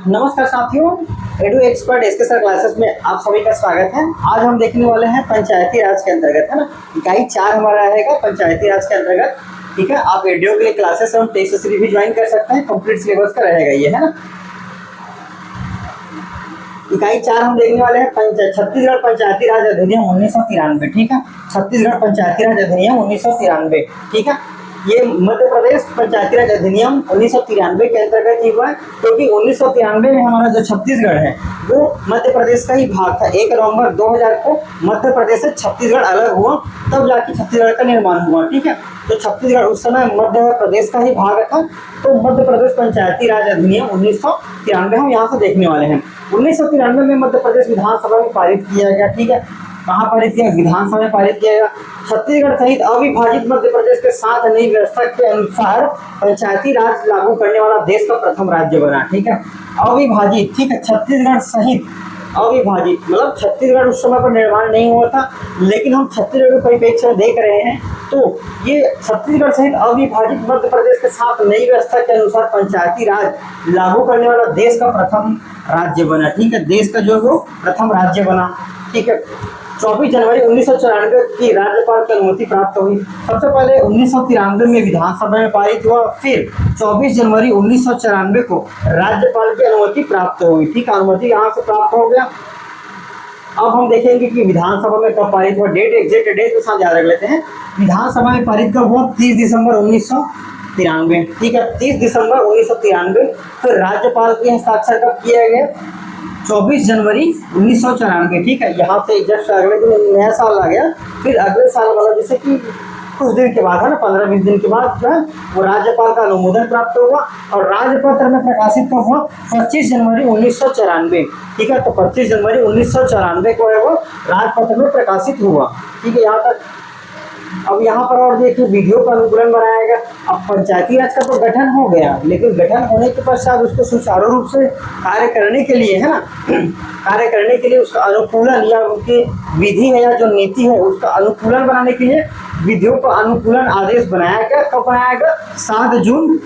नमस्कार साथियों, edu expert SK sir classes में आप सभी का स्वागत है। आज हम देखने वाले हैं पंचायती राज के अंतर्गत, है ना। इकाई 4 हमारा रहेगा पंचायती राज के अंतर्गत। ठीक है, आप एडू के लिए क्लासेस एवं टेस्ट सीरीज भी ज्वाइन कर सकते हैं। कंप्लीट सिलेबस का रहेगा ये, है ना। इकाई 4 हम देखने वाले हैं छत्तीसगढ़ पंचायती राज अधिनियम 1993। ठीक है, छत्तीसगढ़ पंचायती राज अधिनियम 1993। ठीक है, ये मध्य प्रदेश पंचायती राज अधिनियम 1993 के अंतर्गत ही हुआ है, क्योंकि 1993 में हमारा जो छत्तीसगढ़ है वो मध्य प्रदेश का ही भाग था। 1 नवंबर 2000 को मध्य प्रदेश से छत्तीसगढ़ अलग हुआ, तब जाके छत्तीसगढ़ का निर्माण हुआ। ठीक है, तो छत्तीसगढ़ उस समय मध्य प्रदेश का ही भाग था। तो मध्य प्रदेश पंचायती राज अधिनियम 1993 हम यहाँ से देखने वाले हैं। 1993 में मध्य प्रदेश विधानसभा में पारित किया गया। ठीक है, कहाँ पारित किया? विधानसभा में पारित किया गया। छत्तीसगढ़ सहित अविभाजित मध्य प्रदेश के साथ नई व्यवस्था के अनुसार पंचायती राज लागू करने वाला देश का प्रथम राज्य बना। ठीक है, अविभाजित। ठीक है, छत्तीसगढ़ सहित अविभाजित मतलब छत्तीसगढ़ उस समय पर निर्माण नहीं हुआ था, लेकिन हम छत्तीसगढ़ के परिप्रेक्ष्य में देख रहे हैं। तो ये छत्तीसगढ़ सहित अविभाजित मध्य प्रदेश के साथ नई व्यवस्था के अनुसार पंचायती राज लागू करने वाला देश का प्रथम राज्य बना। ठीक है, देश का जो है वो प्रथम राज्य बना। ठीक है, 24 जनवरी 1994 की राज्यपाल की अनुमति प्राप्त हुई। सबसे पहले 1993 में विधानसभा में पारित हुआ, फिर 24 जनवरी 1994 को राज्यपाल की अनुमति प्राप्त हुई। ठीक है, अनुमति यहाँ से प्राप्त हो गया। अब हम देखेंगे कि विधानसभा में कब पारित हुआ। डेट, एग्जैक्ट डेट के साथ याद रख लेते हैं। विधानसभा में पारित कब हुआ? 30 दिसंबर 1993। ठीक है, 30 दिसंबर 1993। फिर राज्यपाल के हस्ताक्षर कब किया गया? 24 जनवरी 1994। ठीक है, यहाँ से जस्ट अगले दिन नया साल आ गया। फिर अगले साल मतलब जैसे कि कुछ दिन के बाद, है ना, 15-20 दिन के बाद जो है वो राज्यपाल का अनुमोदन प्राप्त हुआ और राजपत्र में प्रकाशित कब हुआ? 25 जनवरी 1994। ठीक है, तो 25 जनवरी 1994 को है वो राजपत्र में प्रकाशित हुआ। ठीक है, यहाँ तक। अब यहाँ पर और देखिए, विधियों का अनुकूलन बनाया गया। अब पंचायती राज का तो गठन हो गया, लेकिन गठन होने के पश्चात उसको सुचारू रूप से कार्य करने के लिए, है ना, कार्य करने के लिए उसका अनुकूलन या उनकी विधि है या जो नीति है उसका अनुकूलन बनाने के लिए विधियों का अनुकूलन आदेश बनाया गया। कब बनाया गया? 7 जून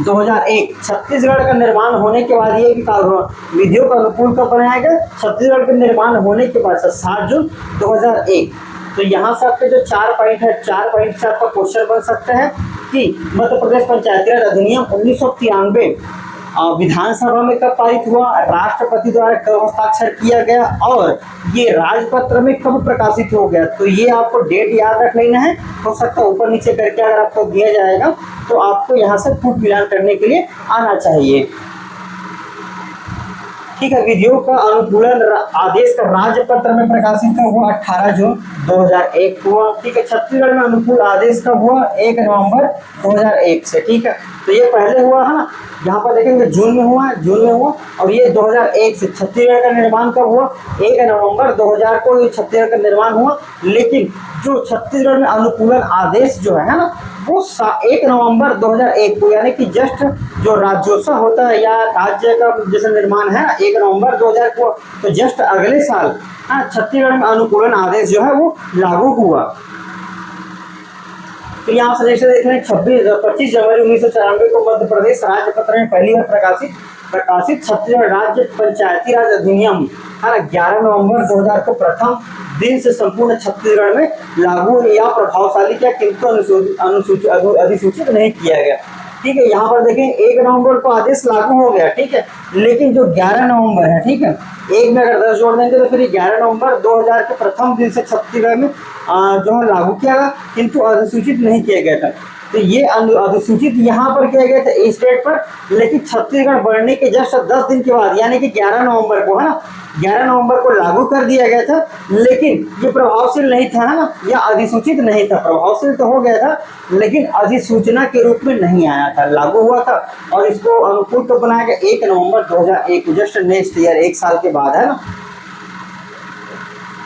2001। छत्तीसगढ़ का निर्माण होने के बाद ये भी कार्य हुआ। विधियों का अनुकूल कब बनाया गया? छत्तीसगढ़ का निर्माण होने के बाद 7 जून 2001। तो यहाँ से आपके जो 4 पॉइंट है, 4 पॉइंट से आपका क्वेश्चन बन सकता है कि मध्य प्रदेश पंचायती राज अधिनियम 1993 विधानसभा में कब पारित हुआ, राष्ट्रपति द्वारा कब हस्ताक्षर किया गया और ये राजपत्र में कब प्रकाशित हो गया। तो ये आपको डेट याद रख लेना है। हो सकता है ऊपर नीचे करके अगर आपको दिया जाएगा तो आपको यहाँ से फुट मिलान करने के लिए आना चाहिए। ठीक है, विधियों का अनुकूलन आदेश का राजपत्र में प्रकाशित कब हुआ? 18 जून 2001 हुआ। ठीक है, छत्तीसगढ़ में अनुकूल आदेश कब हुआ? 1 नवंबर 2001 से। ठीक है, तो ये पहले हुआ है ना, यहाँ पर देखेंगे जून में हुआ और ये 2001 से। छत्तीसगढ़ का निर्माण कब हुआ? 1 नवंबर 2000 को ये छत्तीसगढ़ का निर्माण हुआ, लेकिन जो छत्तीसगढ़ में अनुकूलन आदेश जो है ना वो 1 नवंबर 2001 को, यानी कि जस्ट जो राज्योत्सव होता है या राज्य का जैसे निर्माण है ना 1 नवंबर 2000 को, तो जस्ट अगले साल छत्तीसगढ़ में अनुकूलन आदेश जो है वो लागू हुआ। तो यहाँ से देख रहे हैं 25 जनवरी 1994 को मध्य प्रदेश राज्यपत्र में पहली बार प्रकाशित छत्तीसगढ़ राज्य पंचायती राज अधिनियम 11 नवंबर 2000 को प्रथम दिन से संपूर्ण छत्तीसगढ़ में लागू या प्रभावशाली किया, किंतु अधिसूचित नहीं किया गया। ठीक है, यहाँ पर देखें 1 नवंबर को आदेश लागू हो गया। ठीक है, लेकिन जो 11 नवंबर है, ठीक है, एक में अगर 10 जोड़ देंगे तो फिर 11 नवंबर 2000 के प्रथम दिन से छत्तीसगढ़ में जो है लागू किया गया, किंतु अधिसूचित नहीं किया गया था। तो ये अधिसूचित यहाँ पर किया गया था इस डेट पर, लेकिन छत्तीसगढ़ बढ़ने के जस्ट 10 दिन के बाद यानी कि 11 नवंबर को, है ना, 11 नवंबर को लागू कर दिया गया था, लेकिन ये प्रभावशील नहीं था, है ना, या अधिसूचित नहीं था। प्रभावशील तो हो गया था लेकिन अधिसूचना के रूप में नहीं आया था, लागू हुआ था। और इसको अनुकूल कब बनाया गया? 1 नवंबर 2001, जस्ट नेक्स्ट ईयर, 1 साल के बाद, है ना।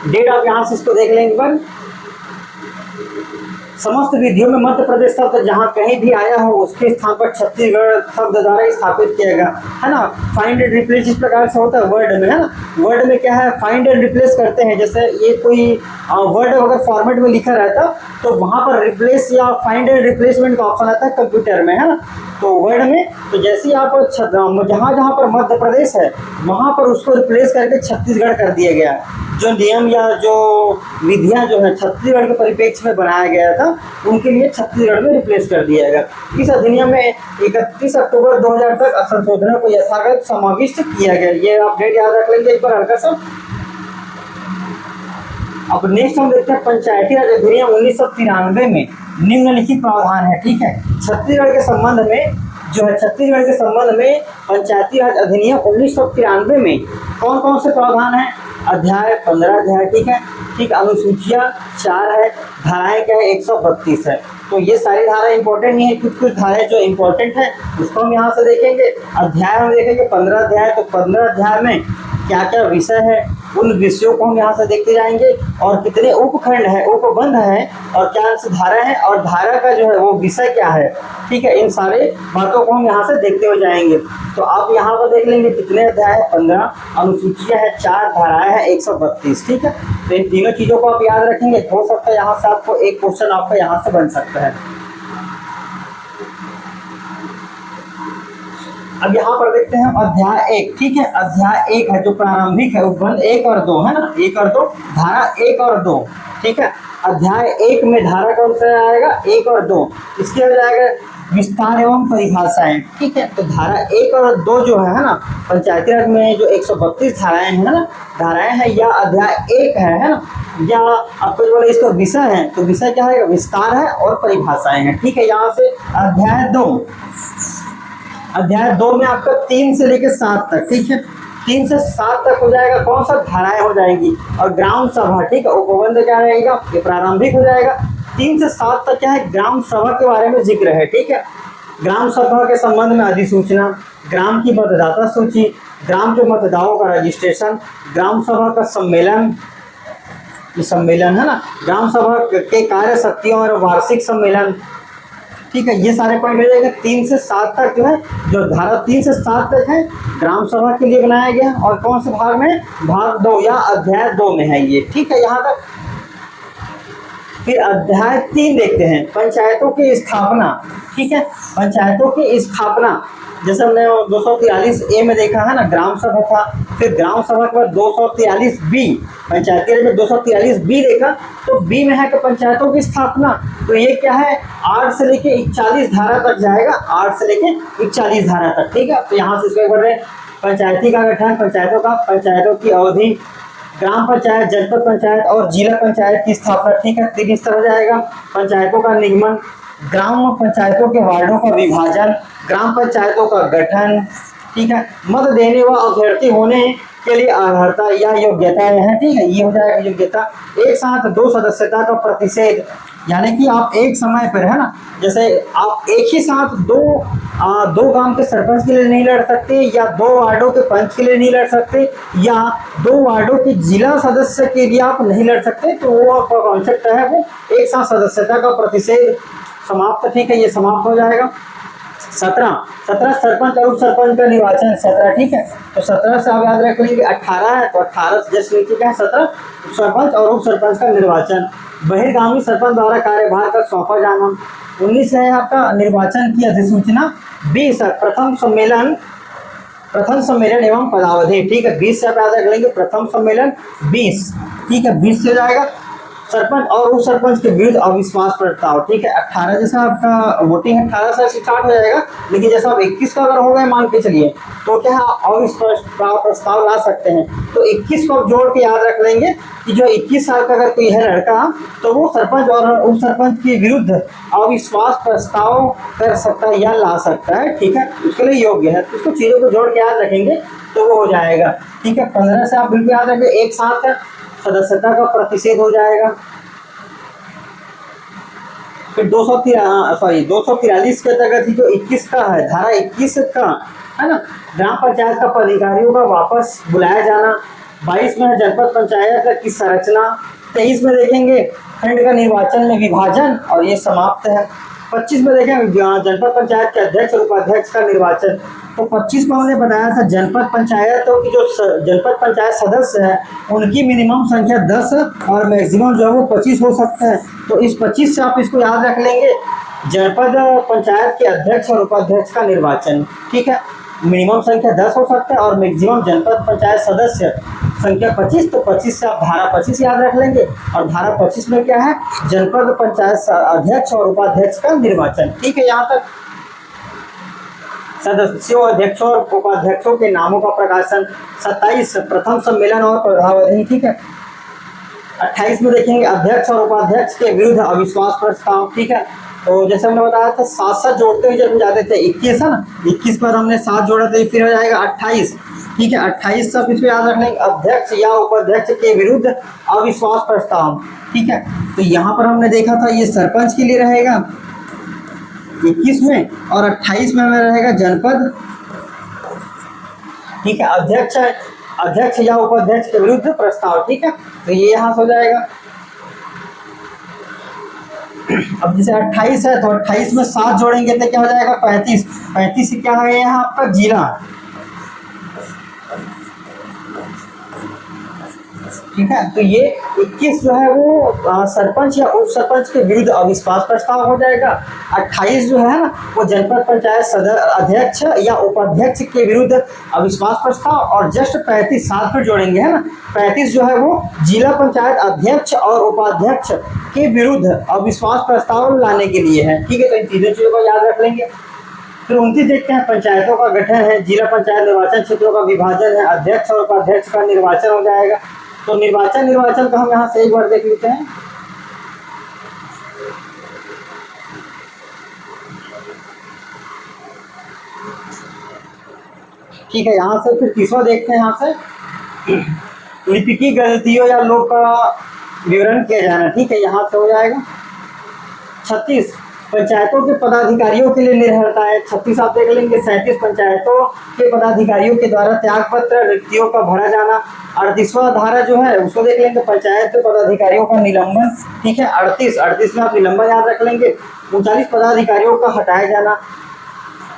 डेट आप यहाँ से इसको देख लेंगे पर समस्त विधियों में मध्य प्रदेश शब्द जहाँ कहीं भी आया हो उसके स्थान पर छत्तीसगढ़ शब्द द्वारा स्थापित किया गया, है ना। फाइंड एंड रिप्लेस इस प्रकार से होता है वर्ड में, है ना। वर्ड में क्या है, फाइंड एंड रिप्लेस करते हैं। जैसे ये कोई वर्ड अगर फॉर्मेट में लिखा रहता तो वहाँ पर रिप्लेस या फाइंड एंड रिप्लेसमेंट का ऑप्शन आता है कंप्यूटर में, है ना। तो वर्ड में तो जैसे आप जहाँ जहाँ पर मध्य प्रदेश है वहाँ पर उसको रिप्लेस करके छत्तीसगढ़ कर दिया गया। जो नियम या जो विधियाँ जो है छत्तीसगढ़ के परिप्रेक्ष्य में बनाया गया था उनके लिए छत्तीसगढ़ में रिप्लेस कर दिया गया। इस अधिनियम में 31 अक्टूबर 2000 तक संशोधनों को यथावत समाविष्ट किया गया। ये आप डेट याद रख लेंगे एक बार हल्का सा। अब नेक्स्ट हम देखते हैं पंचायती राज अधिनियम 1993 में निम्नलिखित प्रावधान है। ठीक है, छत्तीसगढ़ के संबंध में जो है छत्तीसगढ़ के संबंध में पंचायती राज अधिनियम 1993 में कौन कौन से प्रावधान है? अध्याय 15 अध्याय, ठीक है, ठीक, अनुसूचियाँ 4 है, धाराएं क्या है 132 है। तो ये सारी धाराएं इंपॉर्टेंट नहीं है, कुछ कुछ धाराएं जो इंपॉर्टेंट है उसको हम यहाँ से देखेंगे। अध्याय हम देखेंगे 15 अध्याय, तो 15 अध्याय में क्या क्या विषय है उन विषयों को हम यहाँ से देखते जाएंगे और कितने उपखंड है, उपबंध है और क्या धारा है और धारा का जो है वो विषय क्या है। ठीक है, इन सारे बातों को हम यहाँ से देखते हुए जाएंगे। तो आप यहाँ पर देख लेंगे कितने अध्याय है 15, अनुसूचियाँ है 4, धाराएं है 132। ठीक है, तो इन तीनों चीज़ों को आप याद रखेंगे। हो सकता है यहाँ से आपको एक क्वेश्चन आपका यहाँ से बन सकता है। अब यहाँ पर देखते हैं अध्याय 1। ठीक है, अध्याय 1 है जो प्रारंभिक है, उपबंध 1 और 2 है ना, 1 और 2, धारा 1 और 2। ठीक है, अध्याय 1 में धारा कौन सा आएगा? 1 और 2। इसके हो जाएगा विस्तार एवं परिभाषाएं। ठीक है, तो धारा 1 और 2 जो है ना, पंचायती राज में जो 132 धाराएं हैं ना, धाराएं हैं या अध्याय 1 है ना, या आपको जो बोले इसका विषय है, तो विषय क्या है? विस्तार है और परिभाषाएं हैं। ठीक है, यहाँ से अध्याय 2, अध्याय 2 में आपका 3 से लेकर 7 तक। ठीक है, 3 से 7 तक हो जाएगा कौन सा? धाराएं हो जाएंगी और ग्राम सभा। ठीक है, उपबंध क्या रहेगा? ये प्रारंभिक हो जाएगा। 3 से 7 तक क्या है? ग्राम सभा के बारे में जिक्र है। ठीक है, ग्राम सभा के संबंध में अधिसूचना, ग्राम की मतदाता सूची, ग्राम के मतदाताओं का रजिस्ट्रेशन, ग्राम सभा का सम्मेलन, ये सम्मेलन है ना, ग्राम सभा के कार्य शक्तियों और वार्षिक सम्मेलन। ठीक है, ये सारे पॉइंट हो जाएगा। 3 से 7 तक जो है, जो धारा 3 से 7 तक है ग्राम सभा के लिए बनाया गया और कौन से भाग में? भाग 2 या अध्याय 2 में है ये। ठीक है, यहाँ तक। फिर अध्याय 3 देखते हैं, पंचायतों की स्थापना। ठीक है, पंचायतों की स्थापना जैसे हमने 243 ए में देखा है ना, ग्राम सभा था, फिर ग्राम सभा के बाद 243 बी, पंचायती राज में 243 बी देखा, तो बी में है कि पंचायतों की स्थापना। तो ये क्या है? 8 से लेके 41 धारा तक जाएगा, 8 से लेके 41 धारा तक। ठीक है, तो यहाँ से इसको बढ़ रहे हैं। पंचायती का गठन, पंचायतों की अवधि, ग्राम पंचायत, जनपद पंचायत और जिला पंचायत की स्थापना। ठीक है, 3 स्तर हो जाएगा। पंचायतों का निगमन, ग्राम पंचायतों के वार्डों का विभाजन, ग्राम पंचायतों का गठन। ठीक है, मत देने व अभ्यर्थी होने के लिए अर्हता या योग्यता है। ठीक है, ये हो जाएगा योग्यता। एक साथ 2 सदस्यता का प्रतिषेध, यानी कि आप एक समय पर है ना, जैसे आप एक ही साथ दो गांव के सरपंच के लिए नहीं लड़ सकते, या 2 वार्डों के पंच के लिए नहीं लड़ सकते, या 2 वार्डों के जिला सदस्य के लिए आप नहीं लड़ सकते। तो वो आपका कॉन्सेप्ट है वो एक साथ सदस्यता का प्रतिषेध समाप्त। ठीक है, ये समाप्त हो जाएगा। 17 सरपंच और उप सरपंच का निर्वाचन 17। ठीक है, तो 17 से आप याद रख लीजिए। 18 है तो 18 से जस्ट नीचे का है 17 सरपंच और उप सरपंच का निर्वाचन। बहिर्गामी सरपंच द्वारा कार्यभार का सौंपा जाना। 19 है आपका निर्वाचन की अधिसूचना। 20 प्रथम सम्मेलन एवं पदावधि। ठीक है, 20 से आप याद रख लेंगे प्रथम सम्मेलन 20। ठीक है, 20 से जाएगा सरपंच और उप सरपंच के विरुद्ध अविश्वास प्रस्ताव। ठीक है, 18 जैसा आपका वोटिंग 18 से स्टार्ट हो जाएगा, लेकिन जैसा आप 21 का अगर हो गए मान के चलिए, तो क्या है अविश्वास प्रस्ताव ला सकते हैं। तो 21 को जोड़ के याद रख लेंगे कि जो 21 साल का अगर कोई है लड़का, तो वो सरपंच और उप सरपंच के विरुद्ध अविश्वास प्रस्ताव कर सकता है या ला सकता है। ठीक है, उसके लिए योग्य है। तो इसको चीज़ों को जोड़ के याद रखेंगे तो वो हो जाएगा। ठीक है, 15 से आप बिल्कुल याद रखेंगे एक साथ सदस्यता का प्रतिषेध हो जाएगा। फिर 243 के तहत जो 21 का है, धारा 21 का है ना, ग्राम पंचायत का पदाधिकारियों का वापस बुलाया जाना। 22 में है जनपद पंचायत की संरचना। 23 में देखेंगे खंड का निर्वाचन में विभाजन और ये समाप्त है। 25 में देखेंगे जनपद पंचायत के अध्यक्ष और उपाध्यक्ष का निर्वाचन। तो 25 में हमने बताया था जनपद पंचायतों की जो जनपद पंचायत सदस्य है उनकी मिनिमम संख्या 10 और मैक्सिमम जो है वो 25 हो सकता है। तो इस 25 से आप इसको याद रख लेंगे जनपद पंचायत के अध्यक्ष और उपाध्यक्ष का निर्वाचन, ठीक है। मिनिमम संख्या 10 हो सकता है और मैक्सिमम जनपद पंचायत सदस्य संख्या 25, तो 25 से आप धारा 25 याद रख लेंगे। और धारा 25 में क्या है, जनपद पंचायत अध्यक्ष और उपाध्यक्ष का निर्वाचन, ठीक है। यहाँ तक सदस्यों, अध्यक्षों और उपाध्यक्षों के नामों का प्रकाशन। 27 प्रथम सम्मेलन और प्रभावधि, ठीक है। 28 में देखेंगे अध्यक्ष और उपाध्यक्ष के विरुद्ध अविश्वास प्रस्ताव, ठीक है। तो जैसे हमने बताया था 7 जोड़ते हुए जब हम जाते थे 21 है ना, 21 पर हमने 7 जोड़ा तो फिर हो जाएगा 28, ठीक है। 28 सब इसमें याद रख लेंगे, अध्यक्ष या उपाध्यक्ष के विरुद्ध अविश्वास प्रस्ताव, ठीक है। तो यहाँ पर हमने देखा था ये सरपंच के लिए रहेगा 21 में, और 28 में हमें रहेगा जनपद, ठीक है। अध्यक्ष या उपाध्यक्ष के विरुद्ध प्रस्ताव, ठीक है। तो ये यहाँ से हो जाएगा। अब जैसे 28 है तो 28 में 7 जोड़ेंगे तो क्या हो जाएगा 35। 35 से क्या हो गया यहाँ आपका जिला, ठीक है। तो ये 21 जो है वो सरपंच या उप सरपंच के विरुद्ध अविश्वास प्रस्ताव हो जाएगा। 28 जो है ना वो जनपद पंचायत अध्यक्ष या उपाध्यक्ष के विरुद्ध अविश्वास प्रस्ताव, और जस्ट 35 साथ में जोड़ेंगे है ना, 35 जो है वो जिला पंचायत अध्यक्ष और उपाध्यक्ष के विरुद्ध अविश्वास प्रस्ताव लाने के लिए है, ठीक है। तो इन तीनों चीजों को याद रख लेंगे। फिर 29 देखते हैं, पंचायतों का गठन है, जिला पंचायत निर्वाचन क्षेत्रों का विभाजन है, अध्यक्ष और उपाध्यक्ष का निर्वाचन हो जाएगा। तो निर्वाचन तो हम यहाँ से एक बार देख लेते हैं। ठीक है, यहाँ से फिर तीसरा देखते हैं। यहाँ से लिपिकी गलतियों या लोग का विवरण किया जाना, ठीक है, यहाँ से हो जाएगा। 36 पंचायतों के पदाधिकारियों के लिए निर्भरता है, 36 आप देख लेंगे। 37 पंचायतों के पदाधिकारियों के द्वारा त्याग पत्र रिक्तियों का भरा जाना। 38वां धारा जो है उसको देख लेंगे, पंचायत के पदाधिकारियों का निलंबन, ठीक है। 38 में आप निलंबन याद रख लेंगे। 39 पदाधिकारियों का हटाया जाना।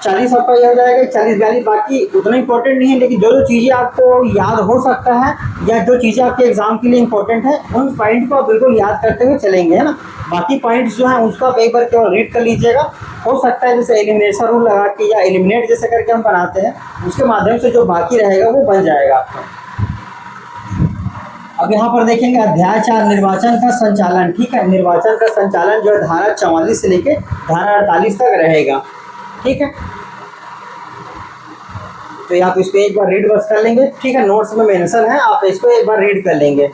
40 आपका यह हो जाएगा। 40-42 बाकी उतना इंपॉर्टेंट नहीं है, लेकिन जो चीज़ें आपको याद हो सकता है या जो चीज़ें आपके एग्जाम के लिए इंपॉर्टेंट है उन पॉइंट को आप बिल्कुल याद करते हुए चलेंगे, है ना। बाकी पॉइंट्स जो हैं उसको आप एक बार केवल रीड कर लीजिएगा। हो सकता है जैसे एलिमिनेशन रूल लगा के या एलिमिनेट जैसे करके हम बनाते हैं उसके माध्यम से जो बाकी रहेगा वो बन जाएगा आपका। अब यहाँ पर देखेंगे अध्याय 4 निर्वाचन का संचालन, ठीक है। निर्वाचन का संचालन जो है धारा 44 से लेके धारा 48 तक रहेगा, ठीक है। तो आप इसको एक बार रीड बस कर लेंगे, ठीक है। नोट्स में मेंशन है, आप इसको एक बार रीड कर लेंगे,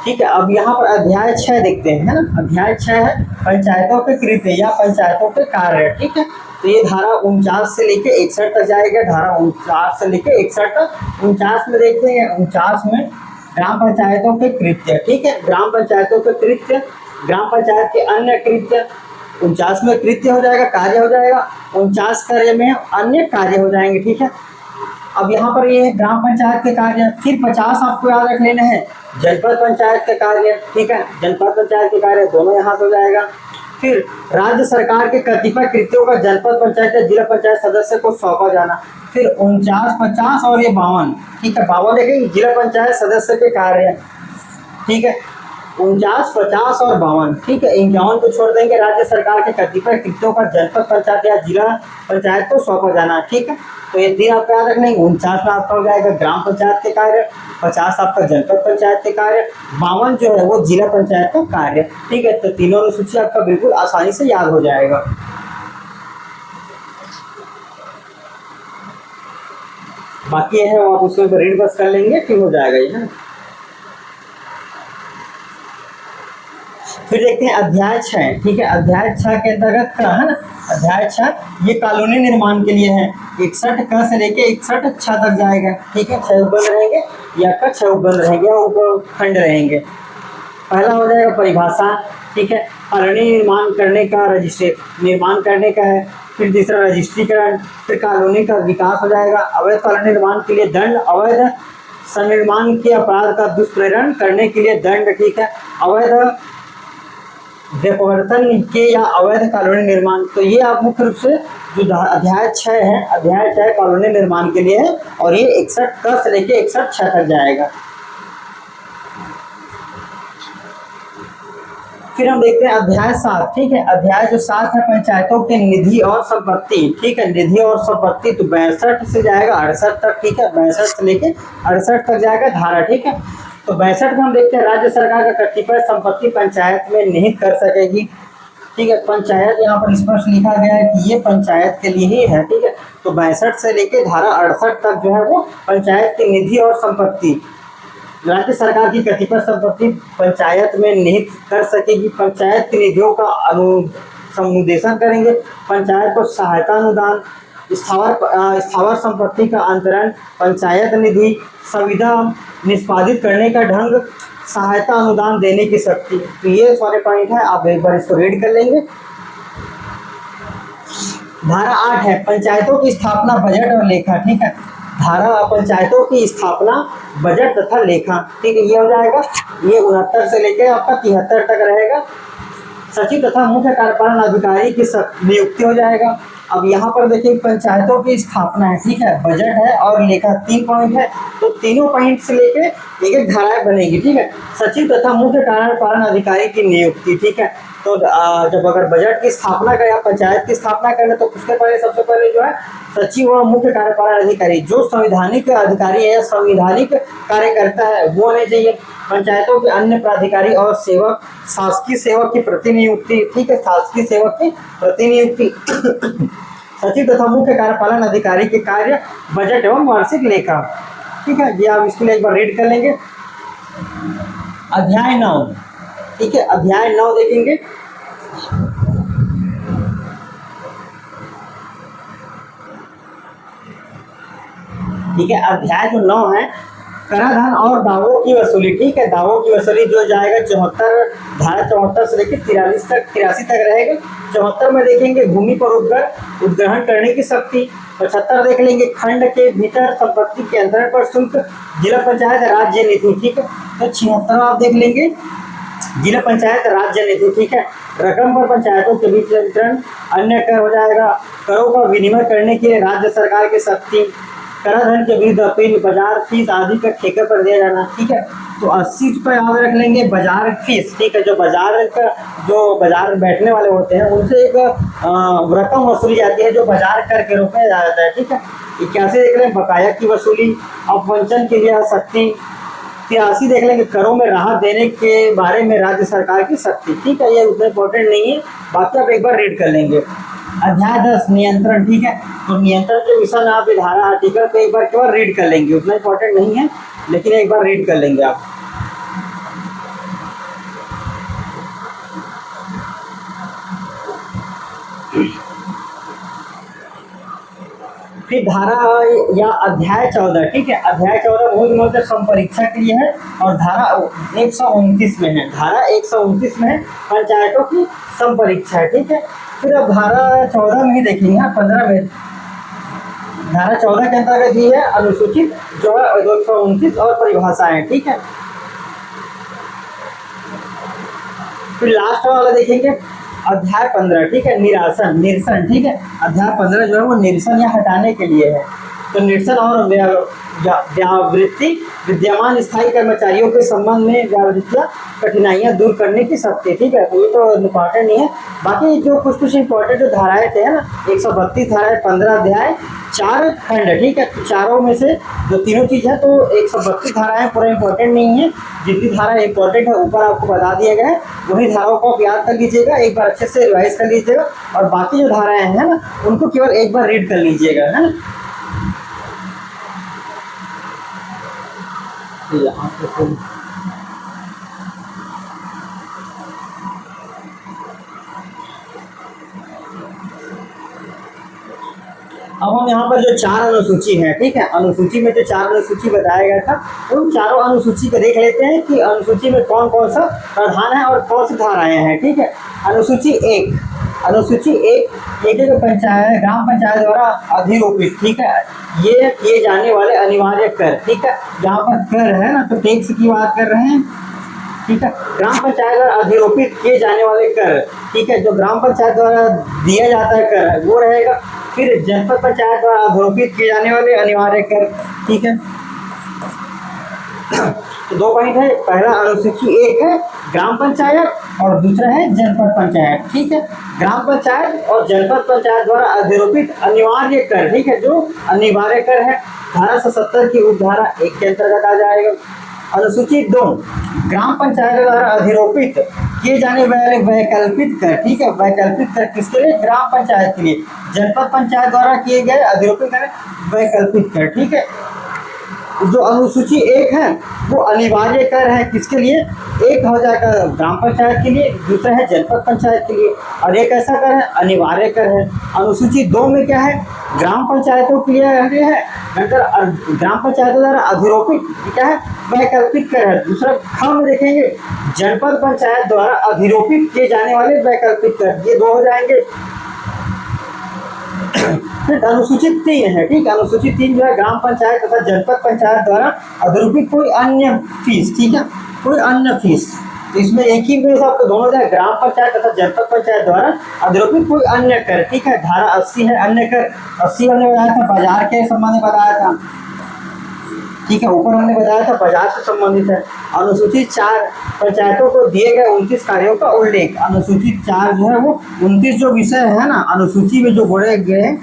ठीक है। अब यहाँ पर अध्याय 6 देखते हैं, है ना। अध्याय 6 है पंचायतों के कृत्य या पंचायतों के कार्य, ठीक है। तो ये धारा 49 से लेके 61 तक जाएगा। धारा 49 से लेके 61 तक। 49 में देखते हैं, 49 में ग्राम पंचायतों के कृत्य, ठीक है। ग्राम पंचायतों के कृत्य, ग्राम पंचायत के अन्य कृत्य। 49 में कृत्य हो जाएगा, कार्य हो जाएगा। 49 कार्य में अन्य कार्य हो जाएंगे, ठीक है। अब यहाँ पर ये ग्राम पंचायत के कार्य। फिर 50 आपको याद रख लेना है जनपद पंचायत के कार्य, ठीक है। जनपद पंचायत के कार्य दोनों यहाँ से हो जाएगा। फिर राज्य सरकार के कतिपय कृत्यों का जनपद पंचायत या जिला पंचायत सदस्य को सौंपा जाना। फिर 49, 50 और ये 52, ठीक है। 52 देखेंगे जिला पंचायत सदस्य के कार्य, ठीक है। 49, 50 और 52, ठीक है। 51 को छोड़ देंगे, राज्य सरकार के कतिपय कृत्यों का जनपद पंचायत या जिला पंचायत को सौंपा जाना, ठीक है। तो ये 3 आपको याद रखना है। 49 में आपका हो जाएगा ग्राम पंचायत के कार्य, 50 आपका जनपद पंचायत के कार्य, 52 जो है वो जिला पंचायत का कार्य, ठीक है। तो तीनों अनुसूची आपका बिल्कुल आसानी से याद हो जाएगा। बाकी है वो आप उसमें रीड बस कर लेंगे, फिर हो जाएगा ये, है। फिर देखते हैं अध्याय 6, ठीक है। अध्याय 6 के अंतर्गत क्या है ना, अध्याय 6 ये कॉलोनी निर्माण के लिए है। 61 क से लेके 61 6 तक जाएगा, ठीक है। 6 उपबंध रहेंगे या का 6 उपबंध रहेंगे या उपखंड रहेंगे। पहला हो जाएगा परिभाषा, ठीक है। कॉलोनी निर्माण करने का निर्माण करने का है। फिर तीसरा रजिस्ट्रीकरण। फिर कॉलोनी का विकास हो जाएगा। अवैध कॉलोनी निर्माण के लिए दंड, अवैध सनिर्माण के अपराध का दुष्प्रेरण करने के लिए दंड, ठीक है। अवैध व्यपवर्तन के या अवैध कॉलोनी निर्माण। तो ये आप मुख्य रूप से जो अध्याय 6 है, अध्याय 6 कॉलोनी निर्माण के लिए है और ये 61 क से लेके 61 6 तक जाएगा। फिर हम देखते हैं अध्याय 7, ठीक है। अध्याय जो 7 है पंचायतों के निधि और संपत्ति, ठीक है। निधि और संपत्ति तो 62 से जाएगा 68 तक, ठीक है। 62 से लेके 68 तक जाएगा धारा, ठीक है। तो 62 में हम देखते हैं राज्य सरकार का कतिपय संपत्ति पंचायत में निहित कर सकेगी, ठीक है। पंचायत यहाँ पर स्पष्ट लिखा गया है कि ये पंचायत के लिए ही है, ठीक है। तो 62 से लेके धारा 68 तक जो है वो पंचायत की निधि और संपत्ति, राज्य सरकार की कतिपय संपत्ति पंचायत में निहित कर सकेगी। पंचायत की निधियों का समुदेशन करेंगे। पंचायत को सहायता अनुदान, स्थावर संपत्ति का अंतरण, पंचायत निधि, संविदा निष्पादित करने का ढंग, सहायता अनुदान देने की शक्ति। तो ये सारे पॉइंट है, आप एक बार इसको रीड कर लेंगे। धारा 8 है पंचायतों की स्थापना, बजट और लेखा, ठीक है। धारा पंचायतों की स्थापना, बजट तथा लेखा, ठीक है। ये हो जाएगा, ये 69 से लेकर आपका 73 तक रहेगा। सचिव तथा मुख्य कार्यपालन अधिकारी की नियुक्ति हो जाएगा। अब यहाँ पर देखिए पंचायतों की स्थापना है, ठीक है, बजट है और लेखा, 3 पॉइंट है। तो तीनों पॉइंट से लेके एक एक धाराएं बनेगी, ठीक है। सचिव तथा मुख्य कार्यपालन अधिकारी की नियुक्ति, ठीक है। तो जब अगर बजट की स्थापना करें या पंचायत की स्थापना करें तो उसके पहले सबसे पहले जो है सचिव और मुख्य कार्यपालन अधिकारी, जो संवैधानिक अधिकारी है या संवैधानिक कार्यकर्ता है वो होने चाहिए। पंचायतों के अन्य प्राधिकारी और सेवक, शासकीय सेवक की प्रतिनियुक्ति, ठीक है, शासकीय सेवक की प्रतिनियुक्ति। सचिव तथा मुख्य कार्यपालन अधिकारी के कार्य, बजट एवं वार्षिक लेखा, ठीक है। ये आप इसके लिए एक बार रीड कर लेंगे। अध्याय 9, ठीक है। अध्याय 9 देखेंगे। ठीक है, अध्याय जो 9 है कराधान और दावों की वसूली, ठीक है। दावों की वसूली जो जाएगा 74, धारा 74 से लेकर 83 तक रहेगा। 74 में देखेंगे भूमि पर उद्ग्रहण करने की शक्ति। 75 देख लेंगे खंड के भीतर संपत्ति के अंतरण पर शुल्क, जिला पंचायत राज्य निधि, ठीक है। तो 76 आप देख लेंगे जिला पंचायत राज्य निधि, ठीक है। रकम पर पंचायतों के बीच वितरण, अन्य कर हो जाएगा। करों का विनिमय करने के लिए राज्य सरकार की शक्ति, कराधान के विरुद्ध अपील, बाजार फीस आदि का ठेके पर दिया जाना, ठीक है। तो 80 रुपये याद रख लेंगे बाजार फीस, ठीक है। जो बाजार में बैठने वाले होते हैं उनसे एक रकम वसूली जाती है जो बाजार कर के रूप में जाता है, ठीक है। 81 देख लें बकाया की वसूली, अपवंचन के लिए शक्ति। 83 देख लेंगे करों में राहत देने के बारे में राज्य सरकार की शक्ति, ठीक है। ये उतना इंपॉर्टेंट नहीं है, बाकी आप एक बार रीड कर लेंगे। अध्याय 10 नियंत्रण, ठीक है। तो नियंत्रण के विषय में आप धारा आर्टिकल पे एक बार रीड कर लेंगे, उतना इंपॉर्टेंट नहीं है लेकिन एक बार रीड कर लेंगे आप। फिर धारा या अध्याय 14, ठीक है। अध्याय 14 बहुत संपरीक्षा के लिए है और धारा 129 में है। धारा 129 में है पंचायतों की संपरीक्षा है, ठीक है। फिर अब धारा 14 में ही देखेंगे, 15 में धारा 14 के अंतर्गत ही है अनुसूचित जो है 229 और परिभाषाएं, ठीक है। फिर लास्ट वाला देखेंगे अध्याय 15, ठीक है, निरसन, ठीक है। अध्याय 15 जो है वो निरसन या हटाने के लिए है। तो निरसन और व्यावृत्ति, विद्यमान स्थायी कर्मचारियों के संबंध में व्यावृत्तियां, कठिनाइयां दूर करने की शक्ति, ठीक है। तो ये तो इम्पोर्टेंट नहीं है, बाकी जो कुछ इंपॉर्टेंट जो धाराएं थे ना 132 धाराएं, 15 अध्याय, 4 खंड, ठीक है। तो चारों में से जो तीनों चीज़ है तो 132 धाराएं पूरा इंपॉर्टेंट नहीं है। जितनी धारा इंपॉर्टेंट है ऊपर आपको बता दिया गया है, वही धाराओं को आप याद कर लीजिएगा, एक बार अच्छे से रिवाइज कर लीजिएगा और बाकी जो धाराएं हैं ना उनको केवल एक बार रीड कर लीजिएगा, है ना। अब हम यहाँ पर जो 4 अनुसूची है, ठीक है, अनुसूची में जो 4 अनुसूची बताया गया था उन चारों अनुसूची को देख लेते हैं कि अनुसूची में कौन कौन सा प्रावधान है और कौन सी धाराएं हैं, ठीक है। अनुसूची 1 पंचायत, ग्राम पंचायत द्वारा अधिरोपित, ठीक है, ये किए जाने वाले अनिवार्य कर, ठीक है। यहाँ पर कर है ना तो टैक्स की बात कर रहे हैं, ठीक है। ग्राम पंचायत द्वारा अधिरोपित किए जाने वाले कर, ठीक है, जो ग्राम पंचायत द्वारा दिया जाता है कर वो रहेगा। फिर जनपद पंचायत द्वारा अधिरोपित किए जाने वाले अनिवार्य कर, ठीक है। तो 2 पॉइंट है, पहला अनुसूची 1 है ग्राम पंचायत और दूसरा है जनपद पंचायत। ठीक है, ग्राम पंचायत और जनपद पंचायत द्वारा अधिरोपित अनिवार्य कर, ठीक है, जो अनिवार्य कर है धारा 170 की उपधारा 1 के अंतर्गत आ जाएगा। अनुसूची 2 ग्राम पंचायत द्वारा अधिरोपित किए जाने वाले वैकल्पिक कर, ठीक है, वैकल्पिक कर किसके लिए? ग्राम पंचायत के लिए। जनपद पंचायत द्वारा किए गए अधिरोपित कर वैकल्पिक कर। ठीक है, जो अनुसूची 1 है वो अनिवार्य कर है किसके लिए? एक हो जाएगा ग्राम पंचायत के लिए, दूसरा है जनपद पंचायत के लिए, और एक ऐसा कर है अनिवार्य कर है। अनुसूची 2 में क्या है? ग्राम पंचायतों के लिए है, ग्राम पंचायतों द्वारा अधिरोपित क्या है? वैकल्पिक कर है। दूसरा ख में देखेंगे जनपद पंचायत द्वारा अधिरोपित किए जाने वाले वैकल्पिक कर, ये 2 हो जाएंगे। फिर अनुसूचित 3 है, ठीक है, अनुसूचित 3 जो है ग्राम पंचायत तथा जनपद पंचायत द्वारा अधिरोपित कोई अन्य फीस, ठीक है, कोई अन्य फीस। तो इसमें एक ही में आपको दोनों जाए, ग्राम पंचायत तथा जनपद पंचायत द्वारा अधिरोपित कोई अन्य कर। ठीक है, धारा 80 है अन्य कर। 80 हमने बताया था बाजार के संबंध में बताया था, ठीक है, ऊपर हमने बताया था बाजार से संबंधित है। अनुसूचित 4 पंचायतों को दिए गए 29 कार्यों का उल्लेख। अनुसूचित 4 जो है वो 29 जो विषय है ना अनुसूची में जो जोड़े गए,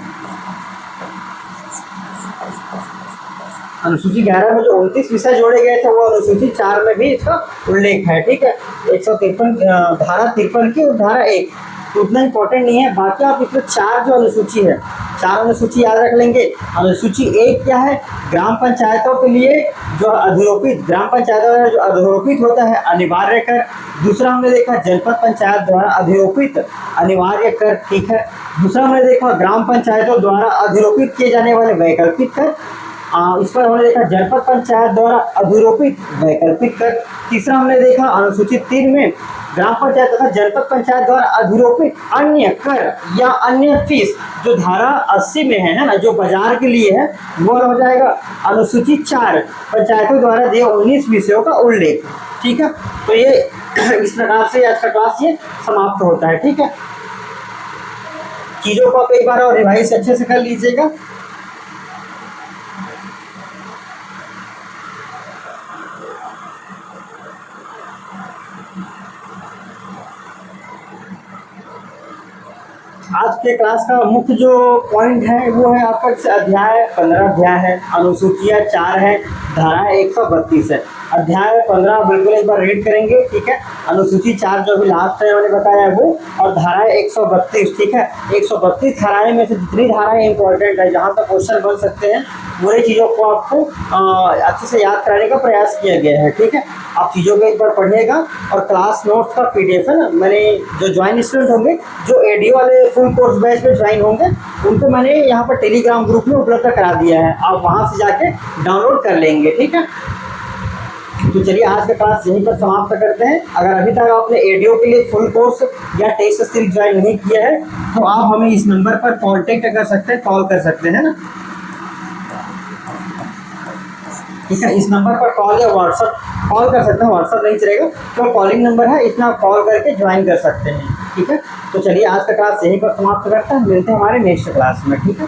अनुसूची 11 में जो 29 विषय जोड़े गए थे वो अनुसूची 4 में भी इसका उल्लेख है। ठीक है, 153 धारा 53 की और धारा 1 तो उतना इंपॉर्टेंट नहीं है। बाकी आप इसमें 4 जो अनुसूची है 4 अनुसूची याद रख लेंगे। अनुसूची 1 क्या है? ग्राम पंचायतों के लिए जो अधिरोपित, ग्राम पंचायतों द्वारा जो अधिरोपित होता है अनिवार्य कर। दूसरा हमने देखा जनपद पंचायत द्वारा अधिरोपित अनिवार्य कर। ठीक है, दूसरा हमने देखा ग्राम पंचायतों द्वारा अधिरोपित किए जाने वाले वैकल्पिक कर। इस पर हमने देखा जनपद पंचायत द्वारा अधिरोपित वैकल्पिक कर। तीसरा हमने देखा अनुसूचित 3 में ग्राम पंचायत तथा जनपद पंचायत द्वारा अधिरोपित अन्य कर या अन्य फीस, जो धारा 80 में है ना, जो बाजार के लिए है वो हो जाएगा। अनुसूचित 4 पंचायतों द्वारा दिए 19 विषयों का उल्लेख। ठीक है, तो ये इस प्रकार से आज का क्लास ये समाप्त होता है। ठीक है, चीजों को आप एक बार और रिवाइज अच्छे से कर लीजिएगा। आज के क्लास का मुख्य जो पॉइंट है वो है आपका अध्याय 15 अध्याय है, अनुसूचियाँ 4 है, धारा 132 है। अध्याय 15 बिल्कुल एक बार रीड करेंगे। ठीक है, अनुसूची 4 जो अभी लास्ट है मैंने बताया वो, और धाराएं 132। ठीक है, 132 धाराएं में से जितनी धाराएं इंपॉर्टेंट है जहाँ तक क्वेश्चन बन सकते हैं पूरे चीज़ों को आपको अच्छे से याद कराने का प्रयास किया गया है। ठीक है, आप चीज़ों को एक बार पढ़िएगा। और क्लास नोट्स का PDF है ना, मैंने जो ज्वाइन स्टूडेंट होंगे, जो AD वाले फुल कोर्स बैच में ज्वाइन होंगे, उनको मैंने यहाँ पर टेलीग्राम ग्रुप में उपलब्ध करा दिया है, आप वहाँ से जाके डाउनलोड कर लेंगे। ठीक है, तो चलिए आज का क्लास यहीं पर समाप्त करते हैं। अगर अभी तक आपने ADO के लिए फुल कोर्स या टेस्ट सीरीज ज्वाइन नहीं किया है तो आप हमें इस नंबर पर कॉन्टेक्ट कर सकते हैं, कॉल कर सकते हैं ना। ठीक है, इस नंबर पर कॉल या व्हाट्सअप कॉल कर सकते हैं, व्हाट्सअप नहीं चलेगा तो कॉलिंग नंबर है, इसमें आप कॉल करके ज्वाइन कर सकते हैं। ठीक है, तो चलिए आज का क्लास यहीं पर समाप्त करते हैं, मिलते हैं हमारे नेक्स्ट क्लास में। ठीक है।